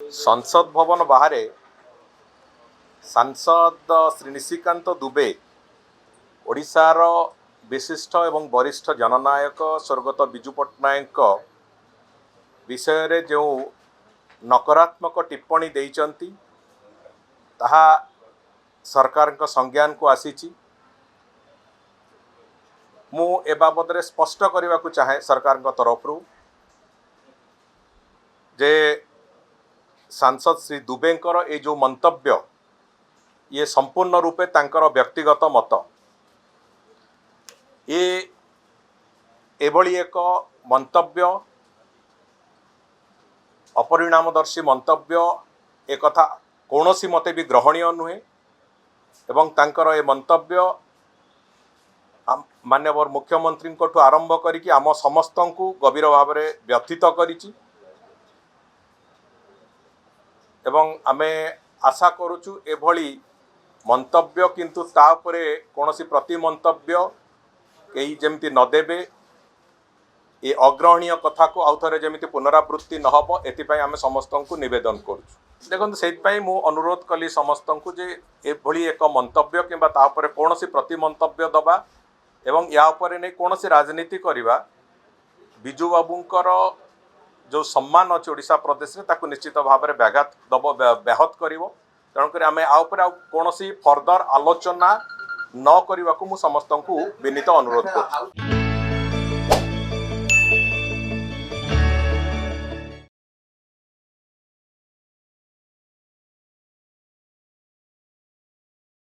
संसद भवन बाहर सांसद श्री निशिकांत दुबे ओडिशार विशिष्ट एवं वरिष्ठ जननायक स्वर्गत बिजू पट्टनायक विषय रे जो नकारात्मक टिप्पणी देइचंती ताहा सरकार संज्ञान को आसीची। मु ए बाबद रे स्पष्ट करने को चाहे सरकार तरफ जे सांसद श्री दुबेंकर ये जो मंतव्य ये संपूर्ण रूपे तांकर व्यक्तिगत मत ये एभली एक मंतव्य अपरिणामदर्शी मंतव्य एक कथा कौनसी मते भी ग्रहणीय नुहे एवं तांकर ये मंतव्य माननीय मुख्यमंत्री को आरंभ करिकी आम समस्त को गभीर भाव में व्यथित करिछि एवं आमे आशा करुचु एभली मंतव्य किंतु तापरे कौनसी प्रति मंतव्य कई जमती नदेबे ये अग्रहणीय कथा को आउ थे जमी पुनरावृत्ति नहब एपाई आम समस्त को नवेदन करुँ। देखो से मु अनुरोध कली समस्त को जे एभली एक मंतव्य किंबा तापरे कौनसी प्रति मंतव्य दबा एवं या उपरे नहीं कौनसी राजनीति करवा बिजू बाबूंकर जो सम्मान अच्छे ओडिशा प्रदेश में ताकू निश्चित भाव में व्याघात दब व्याहत कर तेणुक आम कौन फर्दर आलोचना न करने को समस्त को विनीत अनुरोध कर।